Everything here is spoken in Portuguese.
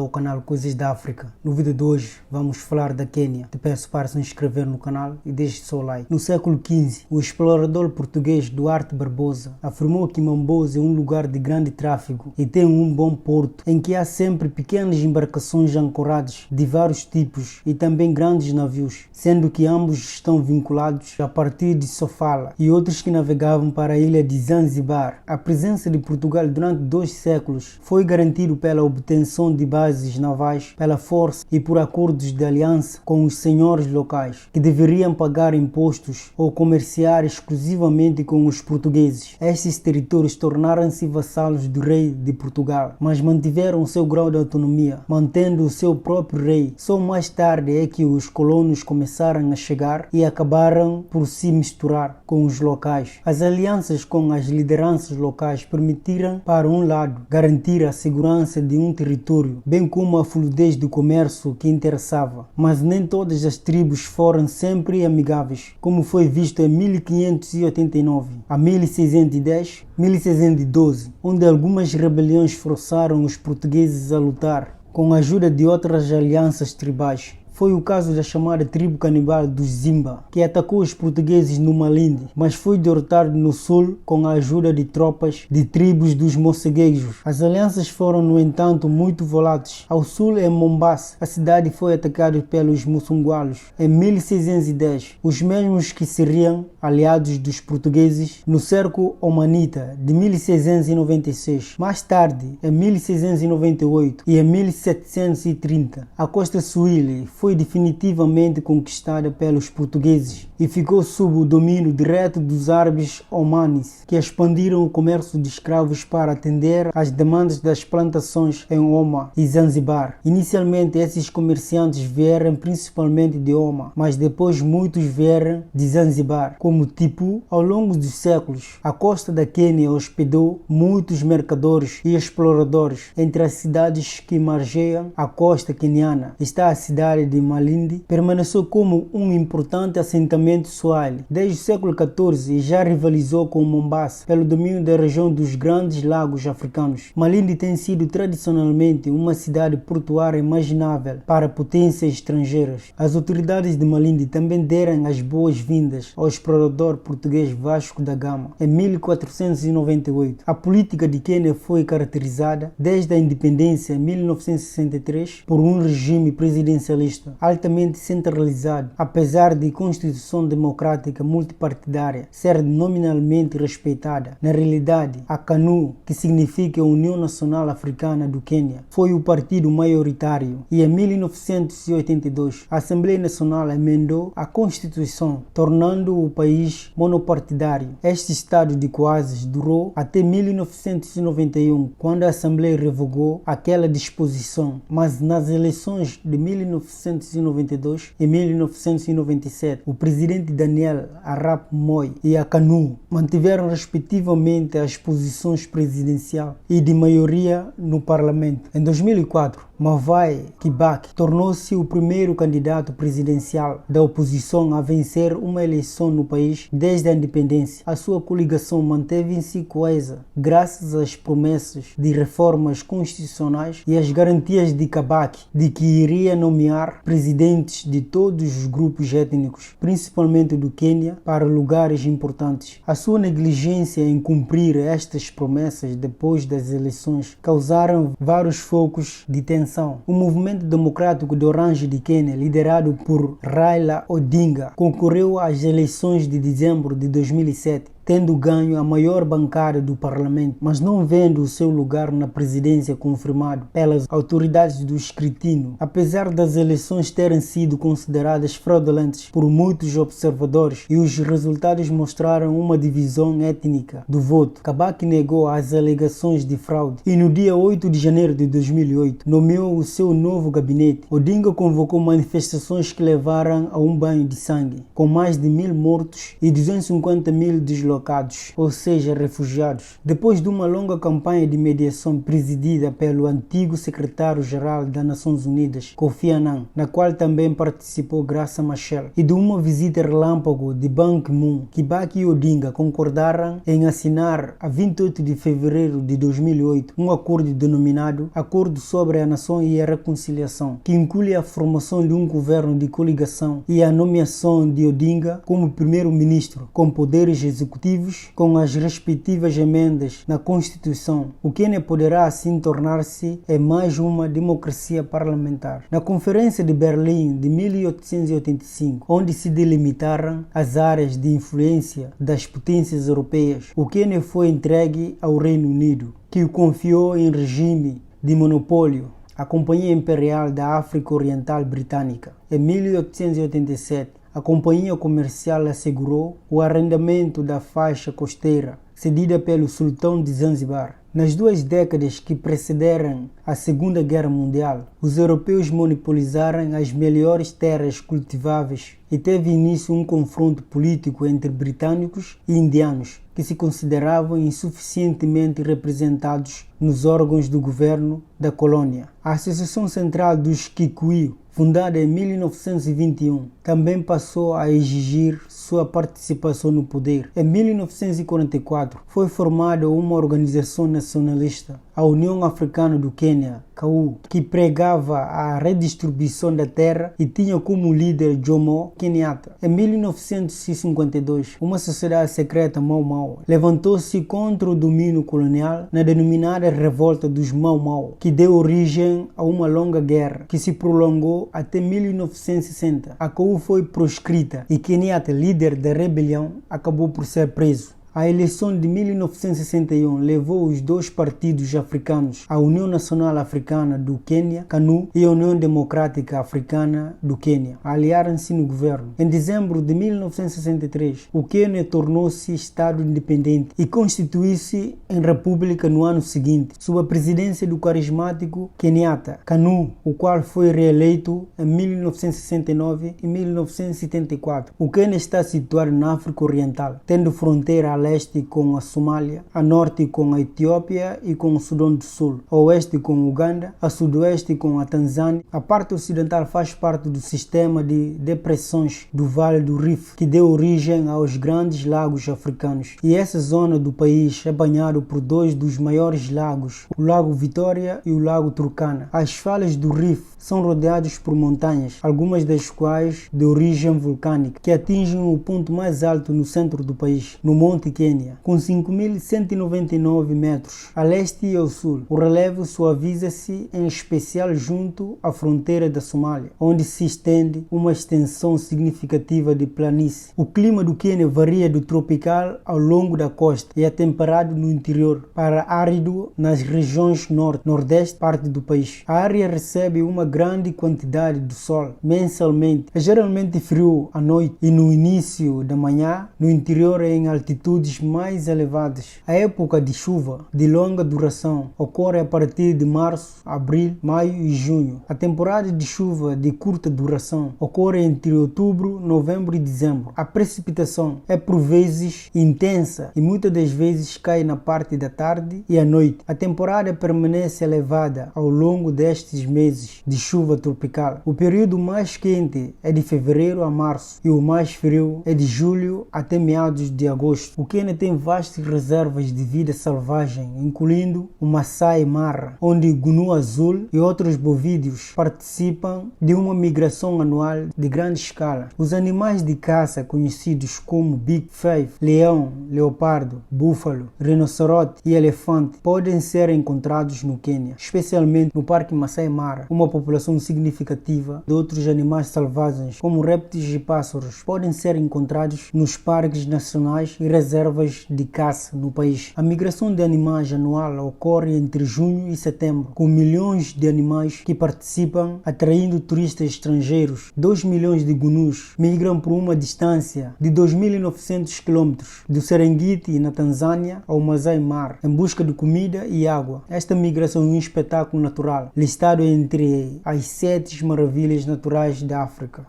ao canal Coisas da África. No vídeo de hoje vamos falar da Quênia. Te peço para se inscrever no canal e deixe seu like. No século XV, o explorador português Duarte Barbosa afirmou que Mambosa é um lugar de grande tráfego e tem um bom porto, em que há sempre pequenas embarcações ancoradas de vários tipos e também grandes navios, sendo que ambos estão vinculados a partir de Sofala e outros que navegavam para a ilha de Zanzibar. A presença de Portugal durante 2 séculos foi garantido pela obtenção de bases navais pela força e por acordos de aliança com os senhores locais, que deveriam pagar impostos ou comerciar exclusivamente com os portugueses. Estes territórios tornaram-se vassalos do rei de Portugal, mas mantiveram seu grau de autonomia, mantendo o seu próprio rei. Só mais tarde é que os colonos começaram a chegar e acabaram por se misturar com os locais. As alianças com as lideranças locais permitiram, para um lado, garantir a segurança de um território, bem como a fluidez do comércio que interessava. Mas nem todas as tribos foram sempre amigáveis, como foi visto em 1589 a 1610, 1612, onde algumas rebeliões forçaram os portugueses a lutar com a ajuda de outras alianças tribais. Foi o caso da chamada tribo canibal dos Zimba, que atacou os portugueses no Malindi, mas foi derrotado no sul com a ajuda de tropas de tribos dos moceguejos. As alianças foram, no entanto, muito voláteis. Ao sul, em Mombasa, a cidade foi atacada pelos muçungualos em 1610, os mesmos que seriam aliados dos portugueses no cerco omanita de 1696. Mais tarde, em 1698 e em 1730, a costa Swahili foi definitivamente conquistada pelos portugueses e ficou sob o domínio direto dos árabes omanis, que expandiram o comércio de escravos para atender às demandas das plantações em Oma e Zanzibar. Inicialmente, esses comerciantes vieram principalmente de Oma, mas depois muitos vieram de Zanzibar, como Tipu. Ao longo dos séculos, a costa da Quênia hospedou muitos mercadores e exploradores. Entre as cidades que margeiam a costa queniana está a cidade de Malindi, permaneceu como um importante assentamento Swahili desde o século XIV e já rivalizou com Mombasa pelo domínio da região dos grandes lagos africanos. Malindi tem sido tradicionalmente uma cidade portuária imaginável para potências estrangeiras. As autoridades de Malindi também deram as boas-vindas ao explorador português Vasco da Gama em 1498. A política de Quênia foi caracterizada desde a independência em 1963 por um regime presidencialista altamente centralizado, apesar de Constituição Democrática Multipartidária ser nominalmente respeitada. Na realidade, a KANU, que significa União Nacional Africana do Quênia, foi o partido maioritário e em 1982 a Assembleia Nacional emendou a Constituição, tornando o país monopartidário. Este estado de coisas durou até 1991, quando a Assembleia revogou aquela disposição, mas nas eleições de 1992 e 1997, o presidente Daniel Arap Moi e a KANU mantiveram respectivamente as posições presidencial e de maioria no parlamento. Em 2004, Mwai Kibaki tornou-se o primeiro candidato presidencial da oposição a vencer uma eleição no país desde a independência. A sua coligação manteve-se coesa graças às promessas de reformas constitucionais e às garantias de Kibaki de que iria nomear presidentes de todos os grupos étnicos, principalmente do Quênia, para lugares importantes. A sua negligência em cumprir estas promessas depois das eleições causaram vários focos de tensão. O movimento democrático de Orange de Quênia, liderado por Raila Odinga, concorreu às eleições de dezembro de 2007, tendo ganho a maior bancada do parlamento, mas não vendo o seu lugar na presidência confirmado pelas autoridades do escrutínio. Apesar das eleições terem sido consideradas fraudulentas por muitos observadores e os resultados mostraram uma divisão étnica do voto, Kibaki negou as alegações de fraude e no dia 8 de janeiro de 2008 nomeou o seu novo gabinete. Odinga convocou manifestações que levaram a um banho de sangue, com mais de 1000 mortos e 250 mil deslocados. deslocados, ou seja, refugiados. Depois de uma longa campanha de mediação presidida pelo antigo secretário-geral das Nações Unidas, Kofi Annan, na qual também participou Graça Machel, e de uma visita relâmpago de Ban Ki-moon, Kibaki e Odinga concordaram em assinar a 28 de fevereiro de 2008 um acordo denominado Acordo sobre a Nação e a Reconciliação, que inclui a formação de um governo de coligação e a nomeação de Odinga como primeiro-ministro, com poderes executivos, com as respectivas emendas na Constituição. O Quênia poderá assim tornar-se mais uma democracia parlamentar. Na Conferência de Berlim de 1885, onde se delimitaram as áreas de influência das potências europeias, o Quênia foi entregue ao Reino Unido, que o confiou em regime de monopólio à Companhia Imperial da África Oriental Britânica. Em 1887, a companhia comercial assegurou o arrendamento da faixa costeira, cedida pelo Sultão de Zanzibar. Nas 2 décadas que precederam a Segunda Guerra Mundial, os europeus monopolizaram as melhores terras cultiváveis e teve início um confronto político entre britânicos e indianos, que se consideravam insuficientemente representados nos órgãos do governo da colônia. A Associação Central dos Kikuyu, fundada em 1921, também passou a exigir sua participação no poder. Em 1944, foi formada uma organização nacionalista, a União Africana do Quênia, KAU, que pregava a redistribuição da terra e tinha como líder Jomo Kenyatta. Em 1952, uma sociedade secreta Mau Mau levantou-se contra o domínio colonial na denominada Revolta dos Mau Mau, que deu origem a uma longa guerra que se prolongou até 1960. A KAU foi proscrita e Kenyatta, líder da rebelião, acabou por ser preso. A eleição de 1961 levou os 2 partidos africanos, a União Nacional Africana do Quênia, KANU, e a União Democrática Africana do Quênia, a aliarem-se no governo. Em dezembro de 1963, o Quênia tornou-se Estado independente e constituiu-se em república no ano seguinte, sob a presidência do carismático Kenyatta, KANU, o qual foi reeleito em 1969 e 1974. O Quênia está situado na África Oriental, tendo fronteira a leste com a Somália, a norte com a Etiópia e com o Sudão do Sul, a oeste com o Uganda, a sudoeste com a Tanzânia. A parte ocidental faz parte do sistema de depressões do Vale do Rift, que deu origem aos grandes lagos africanos. E essa zona do país é banhada por 2 dos maiores lagos, o Lago Vitória e o Lago Turkana. As falhas do Rift são rodeadas por montanhas, algumas das quais de origem vulcânica, que atingem o ponto mais alto no centro do país, no Monte Quênia, com 5.199 metros, a leste e ao sul. O relevo suaviza-se em especial junto à fronteira da Somália, onde se estende uma extensão significativa de planície. O clima do Quênia varia do tropical ao longo da costa e é temperado no interior, para árido nas regiões norte, nordeste, parte do país. A área recebe uma grande quantidade de sol mensalmente. É geralmente frio à noite e no início da manhã, no interior em altitudes mais elevadas. A época de chuva de longa duração ocorre a partir de março, abril, maio e junho. A temporada de chuva de curta duração ocorre entre outubro, novembro e dezembro. A precipitação é por vezes intensa e muitas das vezes cai na parte da tarde e à noite. A temporada permanece elevada ao longo destes meses de chuva tropical. O período mais quente é de fevereiro a março e o mais frio é de julho até meados de agosto. O Quênia tem vastas reservas de vida selvagem, incluindo o Masai Mara, onde o gnu azul e outros bovídeos participam de uma migração anual de grande escala. Os animais de caça conhecidos como Big Five, leão, leopardo, búfalo, rinoceronte e elefante podem ser encontrados no Quênia, especialmente no Parque Masai Mara. Uma população significativa de outros animais selvagens, como répteis e pássaros, podem ser encontrados nos parques nacionais e reservas de caça no país. A migração de animais anual ocorre entre junho e setembro, com milhões de animais que participam, atraindo turistas estrangeiros. 2 milhões de gnus migram por uma distância de 2.900 km do Serengeti, na Tanzânia, ao Masai Mara, em busca de comida e água. Esta migração é um espetáculo natural, listado entre as 7 maravilhas naturais da África.